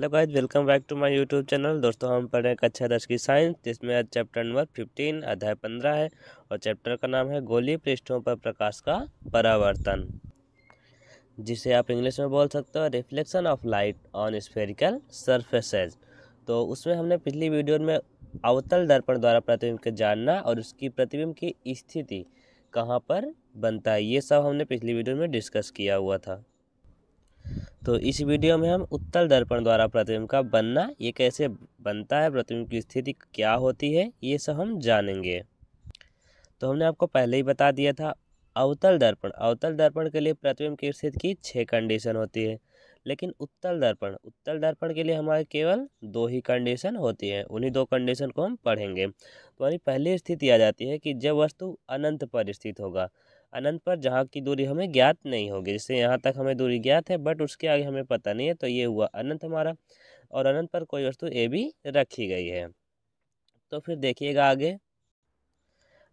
Hello guys, welcome back to my YouTube channel. दोस्तों, हम पढ़ रहे हैं कक्षा 10 की साइंस, जिसमें आज चैप्टर नंबर 15 अध्याय 15 है और चैप्टर का नाम है गोलीय पृष्ठों पर प्रकाश का परावर्तन, जिसे आप इंग्लिश में बोल सकते हो reflection of light on spherical surfaces. तो उसमें हमने पिछली वीडियो में अवतल दर्पण द्वारा प्रतिबिंब को जानना और उसकी प्रतिबिंब की स्थिति कहाँ पर बनता है, ये सब हमने पिछली वीडियो में डिस्कस किया हुआ था। तो इस वीडियो में हम उत्तल दर्पण द्वारा प्रतिबिंब का बनना, ये कैसे बनता है, प्रतिबिंब की स्थिति क्या होती है, ये सब हम जानेंगे। तो हमने आपको पहले ही बता दिया था अवतल दर्पण के लिए प्रतिबिंब की स्थिति की 6 कंडीशन होती है, लेकिन उत्तल दर्पण के लिए हमारे केवल 2 ही कंडीशन होती है। उन्हीं 2 कंडीशन को हम पढ़ेंगे। तो हमारी पहली स्थिति आ जाती है कि जब वस्तु अनंत पर स्थित होगा, अनंत पर जहाँ की दूरी हमें ज्ञात नहीं होगी। जैसे यहाँ तक हमें दूरी ज्ञात है बट उसके आगे हमें पता नहीं है, तो ये हुआ अनंत हमारा। और अनंत पर कोई वस्तु ए बी रखी गई है। तो फिर देखिएगा आगे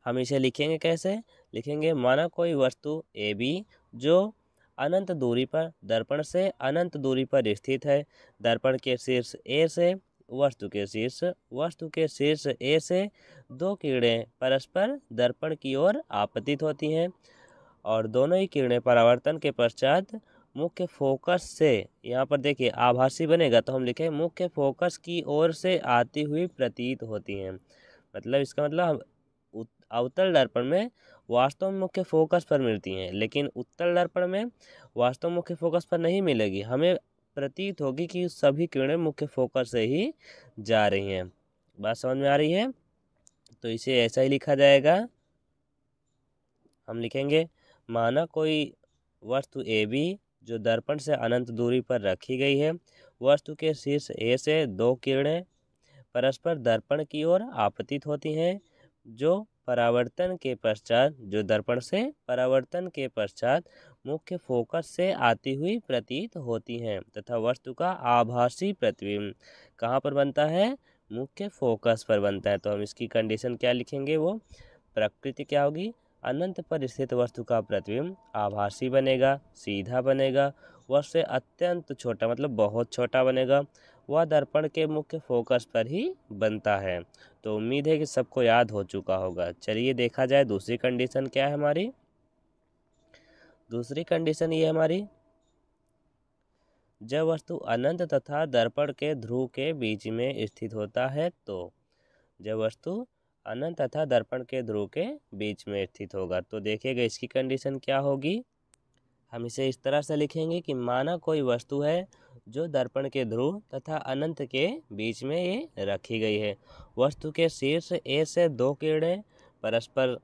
हम इसे लिखेंगे कैसे। लिखेंगे माना कोई वस्तु ए बी जो अनंत दूरी पर दर्पण से अनंत दूरी पर स्थित है। दर्पण के शीर्ष ए से वस्तु के शीर्ष ए से 2 किरणें परस्पर दर्पण की ओर आपतित होती हैं और दोनों ही किरणें परावर्तन के पश्चात मुख्य फोकस से, यहाँ पर देखिए आभासी बनेगा तो हम लिखें मुख्य फोकस की ओर से आती हुई प्रतीत होती हैं। मतलब इसका मतलब हम अवतल दर्पण में वास्तव में मुख्य फोकस पर मिलती हैं, लेकिन उत्तल दर्पण में वास्तव मुख्य फोकस पर नहीं मिलेगी। हमें प्रतीत होगी कि सभी किरणें मुख्य फोकस से ही जा रही हैं। बात समझ में आ रही है? तो इसे ऐसा ही लिखा जाएगा। हम लिखेंगे माना कोई वस्तु ए बी जो दर्पण से अनंत दूरी पर रखी गई है। वस्तु के शीर्ष ए से 2 किरणें परस्पर दर्पण की ओर आपतित होती हैं जो दर्पण से परावर्तन के पश्चात मुख्य फोकस से आती हुई प्रतीत होती हैं तथा वस्तु का आभासी प्रतिबिंब कहाँ पर बनता है? मुख्य फोकस पर बनता है। तो हम इसकी कंडीशन क्या लिखेंगे, वो प्रकृति क्या होगी? अनंत पर स्थित वस्तु का प्रतिबिंब आभासी बनेगा, सीधा बनेगा, वह से अत्यंत छोटा मतलब बहुत छोटा बनेगा, वह दर्पण के मुख्य फोकस पर ही बनता है। तो उम्मीद है कि सबको याद हो चुका होगा। चलिए देखा जाए दूसरी कंडीशन क्या है हमारी। दूसरी कंडीशन ये हमारी, जब वस्तु अनंत तथा दर्पण के ध्रुव के बीच में स्थित होता है तो जब वस्तु अनंत तथा दर्पण के ध्रुव के बीच में स्थित होगा तो देखिएगा इसकी कंडीशन क्या होगी। हम इसे इस तरह से लिखेंगे कि माना कोई वस्तु है जो दर्पण के ध्रुव तथा अनंत के बीच में ये रखी गई है। वस्तु के शीर्ष ए से 2 किरणें परस्पर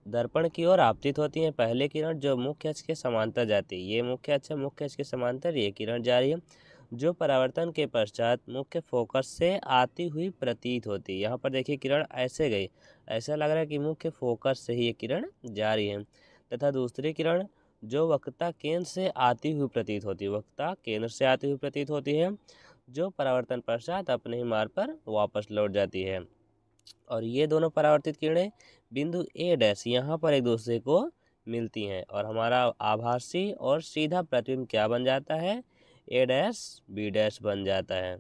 दर्पण की ओर आपतित होती हैं। पहले किरण जो मुख्य अक्ष के समांतर जाती है, ये मुख्य अक्ष है, मुख्य अक्ष के समांतर ये किरण जा रही है जो परावर्तन के पश्चात मुख्य फोकस से आती हुई प्रतीत होती है। यहाँ पर देखिए किरण ऐसे गई, ऐसा लग रहा है कि मुख्य फोकस से ही ये किरण जा रही है। तथा दूसरी किरण जो वक्रता केंद्र से आती हुई प्रतीत होती है, जो परावर्तन पश्चात अपने ही मार्ग पर वापस लौट जाती है। और ये दोनों परावर्तित किरणें बिंदु ए डैश यहाँ पर एक दूसरे को मिलती हैं और हमारा आभासी और सीधा प्रतिबिंब क्या बन जाता है? ए डैश बी डैश बन जाता है।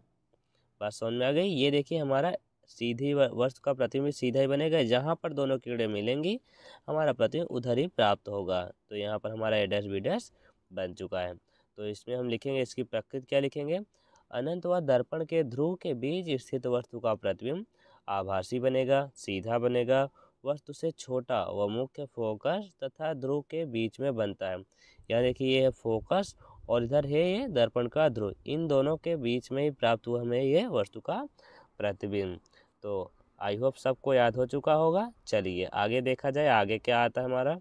बात समझ में आ गई? ये देखिए हमारा सीधी वस्तु का प्रतिबिंब सीधा ही बनेगा, जहाँ पर दोनों किरणें मिलेंगी हमारा प्रतिबिंब उधर ही प्राप्त होगा। तो यहाँ पर हमारा ए डैश बी डैश बन चुका है। तो इसमें हम लिखेंगे, इसकी प्रकृति क्या लिखेंगे? अनंत व दर्पण के ध्रुव के बीच स्थित वस्तु का प्रतिबिंब आभासी बनेगा, सीधा बनेगा, वस्तु से छोटा व मुख्य फोकस तथा ध्रुव के बीच में बनता है। यहाँ देखिए ये है फोकस और इधर है ये दर्पण का ध्रुव, इन दोनों के बीच में ही प्राप्त हुआ हमें ये वस्तु का प्रतिबिंब। तो आई होप सबको याद हो चुका होगा। चलिए आगे देखा जाए, आगे क्या आता है हमारा।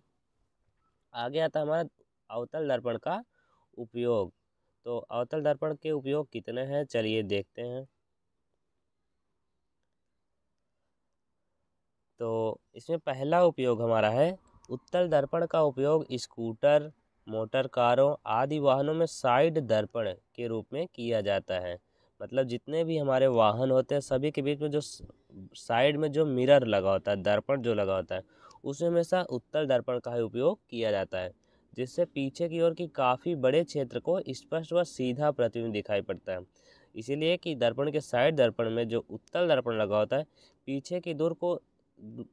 आगे आता है हमारा अवतल दर्पण का उपयोग। तो अवतल दर्पण के उपयोग कितने हैं, चलिए देखते हैं। तो इसमें पहला उपयोग हमारा है उत्तल दर्पण का उपयोग स्कूटर, मोटर कारों आदि वाहनों में साइड दर्पण के रूप में किया जाता है। मतलब जितने भी हमारे वाहन होते हैं सभी के बीच में जो साइड में जो मिरर लगा होता है, दर्पण जो लगा होता है, उसमें हमेशा उत्तल दर्पण का ही उपयोग किया जाता है, जिससे पीछे की ओर की काफ़ी बड़े क्षेत्र को स्पष्ट व सीधा प्रतिबिंब दिखाई पड़ता है। इसीलिए कि दर्पण के साइड दर्पण में जो उत्तल दर्पण लगा होता है पीछे की दूर को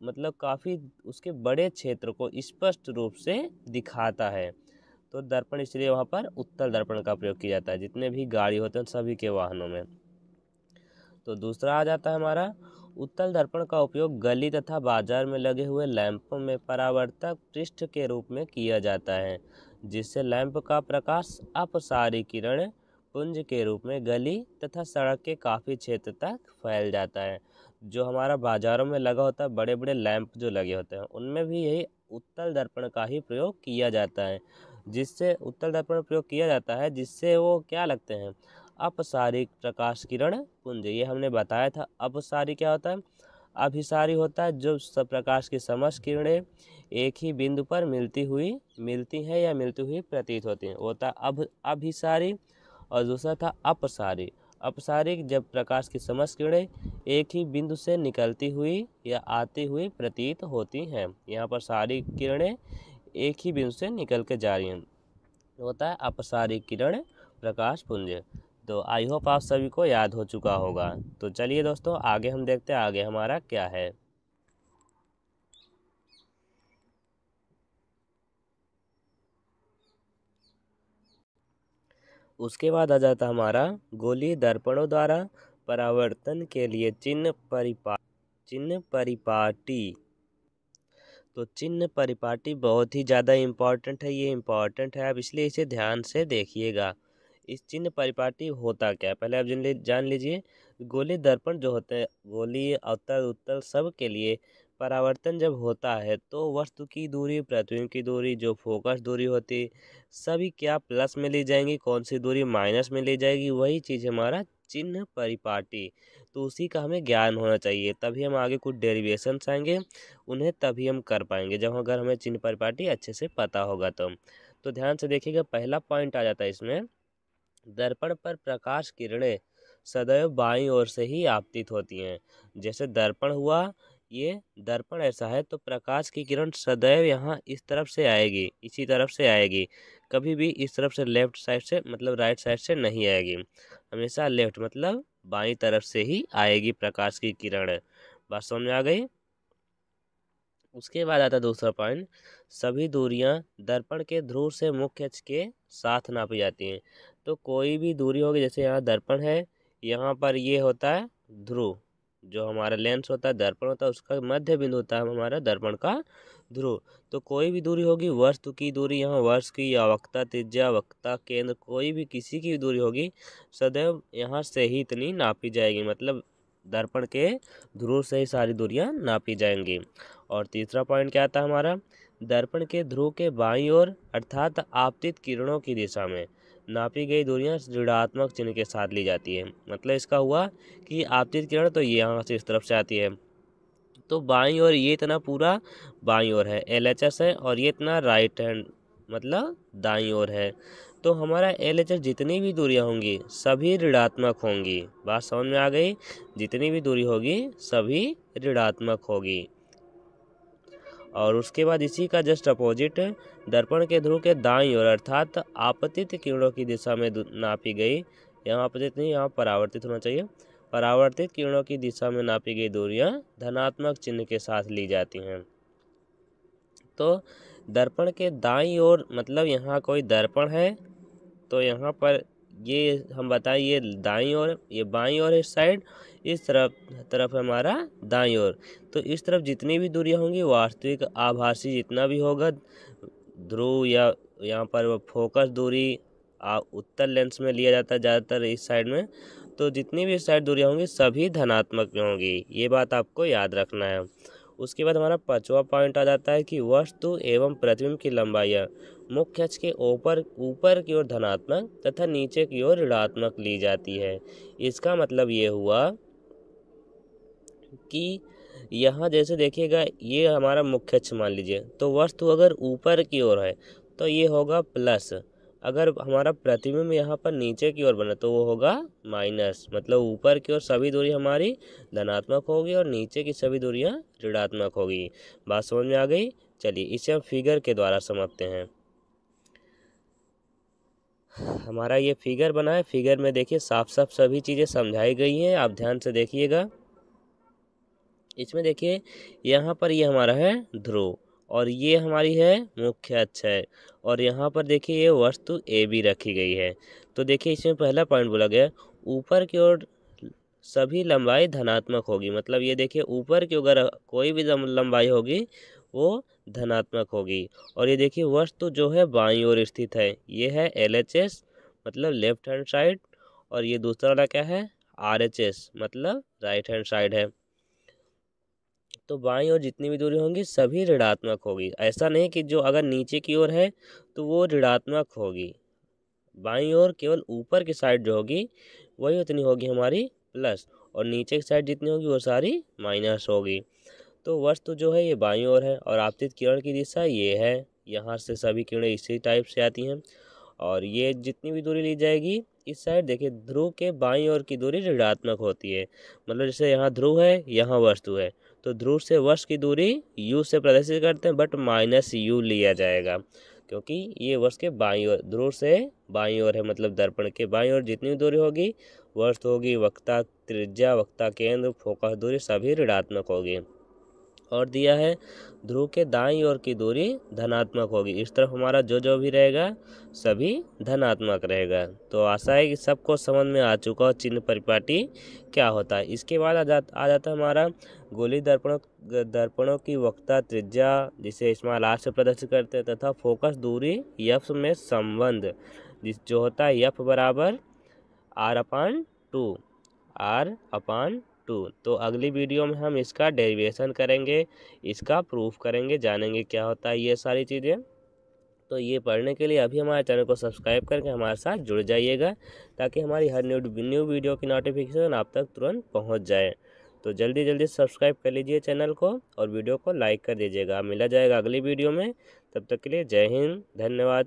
मतलब काफ़ी उसके बड़े क्षेत्र को स्पष्ट रूप से दिखाता है। तो दर्पण इसलिए वहाँ पर उत्तल दर्पण का प्रयोग किया जाता है जितने भी गाड़ी होते हैं सभी के वाहनों में। तो दूसरा आ जाता है हमारा उत्तल दर्पण का उपयोग गली तथा बाजार में लगे हुए लैंपों में परावर्तक पृष्ठ के रूप में किया जाता है, जिससे लैंप का प्रकाश अपसारी किरण पुंज के रूप में गली तथा सड़क के काफ़ी क्षेत्र तक फैल जाता है। जो हमारा बाजारों में लगा होता है बड़े बड़े लैंप जो लगे होते हैं उनमें भी यही उत्तल दर्पण का ही प्रयोग किया जाता है, जिससे उत्तल दर्पण प्रयोग किया जाता है जिससे वो क्या लगते हैं अपसारी प्रकाश किरण पुंज। ये हमने बताया था। अपसारी क्या होता है? अभिसारी होता है जो सब प्रकाश की समस्त किरणें एक ही बिंदु पर मिलती हैं या मिलती हुई प्रतीत होती हैं, होता है अभिसारी। और दूसरा था अपसारी। अपसारी जब प्रकाश की समस्त किरणें एक ही बिंदु से निकलती हुई या आती हुई प्रतीत होती हैं। यहाँ पर सारी किरणें एक ही बिंदु से निकल के जा रही हैं, होता है अपसारी किरण प्रकाश पुंज। तो आई होप आप सभी को याद हो चुका होगा। तो चलिए दोस्तों आगे हम देखते हैं आगे हमारा क्या है। उसके बाद आ जाता हमारा गोलीय दर्पणों द्वारा परावर्तन के लिए चिन्ह परिपाटी। तो चिन्ह परिपाटी बहुत ही ज़्यादा इम्पॉर्टेंट है, ये इम्पॉर्टेंट है, आप इसलिए इसे ध्यान से देखिएगा। इस चिन्ह परिपाटी होता क्या है पहले आप जान लीजिए। गोलीय दर्पण जो होते हैं गोलीय अवतल उत्तल सब के लिए परावर्तन जब होता है तो वस्तु की दूरी प्रतिबिंब की दूरी जो फोकस दूरी होती सभी क्या प्लस में ली जाएंगी, कौन सी दूरी माइनस में ली जाएगी, वही चीज़ हमारा चिन्ह परिपाटी। तो उसी का हमें ज्ञान होना चाहिए तभी हम आगे कुछ डेरिवेशंस आएंगे उन्हें तभी हम कर पाएंगे जब अगर हमें चिन्ह परिपाटी अच्छे से पता होगा तो ध्यान से देखिएगा। पहला पॉइंट आ जाता है इसमें, दर्पण पर प्रकाश किरणें सदैव बाईं ओर से ही आपतित होती हैं। जैसे दर्पण हुआ, ये दर्पण ऐसा है तो प्रकाश की किरण सदैव यहाँ इस तरफ से आएगी, इसी तरफ से आएगी, कभी भी इस तरफ से लेफ्ट साइड से मतलब राइट साइड से नहीं आएगी, हमेशा लेफ्ट मतलब बाईं तरफ से ही आएगी प्रकाश की किरण। बात समझ में आ गई। उसके बाद आता दूसरा पॉइंट, सभी दूरियां दर्पण के ध्रुव से मुख्य अक्ष के साथ नापी जाती हैं। तो कोई भी दूरी होगी, जैसे यहाँ दर्पण है, यहाँ पर ये होता है ध्रुव, जो हमारा लेंस होता है दर्पण होता है उसका मध्य बिंदु होता है हमारा दर्पण का ध्रुव। तो कोई भी दूरी होगी, वस्तु की दूरी, यहाँ वर्ष की या वक्ता त्रिज्या वक्ता केंद्र कोई भी किसी की भी दूरी होगी सदैव यहाँ से ही इतनी नापी जाएगी, मतलब दर्पण के ध्रुव से ही सारी दूरियां नापी जाएंगी। और तीसरा पॉइंट क्या आता है हमारा, दर्पण के ध्रुव के बाईं ओर अर्थात आपतित किरणों की दिशा में नापी गई दूरियां ऋणात्मक चिन्ह के साथ ली जाती है। मतलब इसका हुआ कि आपतित किरण तो ये यहाँ से इस तरफ से आती है तो बाईं ओर ये इतना पूरा बाईं ओर है LHS है और ये इतना राइट हैंड मतलब दाईं ओर है। तो हमारा LHS जितनी भी दूरियां होंगी सभी ऋणात्मक होंगी। बात समझ में आ गई। जितनी भी दूरी होगी सभी ऋणात्मक होगी। और उसके बाद इसी का जस्ट अपोजिट दर्पण के ध्रुव के दाईं ओर अर्थात आपतित किरणों की दिशा में नापी गई, यहाँ आपतित नहीं यहाँ परावर्तित होना चाहिए, परावर्तित किरणों की दिशा में नापी गई दूरियां धनात्मक चिन्ह के साथ ली जाती हैं। तो दर्पण के दाईं ओर मतलब यहाँ कोई दर्पण है तो यहाँ पर ये हम बताएं ये दाईं ओर ये बाईं ओर इस साइड, इस तरफ हमारा दाईं ओर। तो इस तरफ जितनी भी दूरियां होंगी वास्तविक आभासी जितना भी होगा ध्रुव या यहाँ पर फोकस दूरी उत्तल लेंस में लिया जाता है ज़्यादातर इस साइड में, तो जितनी भी इस साइड दूरियां होंगी सभी धनात्मक में होंगी, ये बात आपको याद रखना है। उसके बाद हमारा पांचवा पॉइंट आ जाता है कि वस्तु एवं प्रतिबिंब की लंबाइयाँ मुख्य अक्ष के ऊपर की ओर धनात्मक तथा नीचे की ओर ऋणात्मक ली जाती है। इसका मतलब ये हुआ कि यहाँ जैसे देखिएगा ये हमारा मुख्य अक्ष मान लीजिए, तो वस्तु अगर ऊपर की ओर है तो ये होगा प्लस, अगर हमारा प्रतिबिंब यहाँ पर नीचे की ओर बना तो वो होगा माइनस, मतलब ऊपर की ओर सभी दूरी हमारी धनात्मक होगी और नीचे की सभी दूरियां ऋणात्मक होगी। बात समझ में आ गई। चलिए इसे हम फिगर के द्वारा समझते हैं। हमारा ये फिगर बना है। फिगर में देखिए साफ साफ सभी चीज़ें समझाई गई हैं, आप ध्यान से देखिएगा। इसमें देखिए यहाँ पर ये हमारा है ध्रुव और ये हमारी है मुख्य अक्ष है, और यहाँ पर देखिए ये वस्तु ए बी रखी गई है। तो देखिए इसमें पहला पॉइंट बोला गया ऊपर की ओर सभी लंबाई धनात्मक होगी, मतलब ये देखिए ऊपर की अगर कोई भी लंबाई होगी वो धनात्मक होगी। और ये देखिए वस्तु जो है बाईं ओर स्थित है, ये है LHS मतलब लेफ्ट हैंड साइड, और ये दूसरा वाला क्या है RHS मतलब राइट हैंड साइड है। तो बाईं ओर जितनी भी दूरी होंगी सभी ऋणात्मक होगी। ऐसा नहीं कि जो अगर नीचे की ओर है तो वो ऋणात्मक होगी, बाईं ओर केवल ऊपर की साइड जो होगी वही उतनी होगी हमारी प्लस, और नीचे की साइड जितनी होगी वो सारी माइनस होगी। तो वस्तु जो है ये बाईं ओर है और आपतित किरण की दिशा ये है, यहाँ से सभी किरणें इसी टाइप से आती हैं। और ये जितनी भी दूरी ली जाएगी इस साइड देखिए ध्रुव के बाईं ओर की दूरी ऋणात्मक होती है, मतलब जैसे यहाँ ध्रुव है यहाँ वस्तु है, तो ध्रुव से वस्तु की दूरी u से प्रदर्शित करते हैं, बट -u लिया जाएगा क्योंकि ये वस्तु के बाईं ओर, ध्रुव से बाईं ओर है, मतलब दर्पण के बाईं ओर जितनी दूरी होगी वस्तु होगी, वक्ता त्रिज्या, वक्ता केंद्र, फोकस दूरी सभी ऋणात्मक होगी। और दिया है ध्रुव के दाईं ओर की दूरी धनात्मक होगी, इस तरफ हमारा जो जो भी रहेगा सभी धनात्मक रहेगा। तो आशा है कि सबको समझ में आ चुका हो चिन्ह परिपाटी क्या होता है। इसके बाद आ जाता है हमारा गोलीय दर्पणों की वक्ता त्रिज्या जिसे स्मॉल r से प्रदर्शित करते हैं, तथा फोकस दूरी f में संबंध जो होता है f बराबर r/2। तो अगली वीडियो में हम इसका डेरिवेशन करेंगे, इसका प्रूफ करेंगे, जानेंगे क्या होता है ये सारी चीज़ें। तो ये पढ़ने के लिए अभी हमारे चैनल को सब्सक्राइब करके हमारे साथ जुड़ जाइएगा, ताकि हमारी हर न्यू वीडियो की नोटिफिकेशन आप तक तुरंत पहुंच जाए। तो जल्दी सब्सक्राइब कर लीजिए चैनल को और वीडियो को लाइक कर दीजिएगा। मिला जाएगा अगली वीडियो में, तब तक के लिए जय हिंद, धन्यवाद।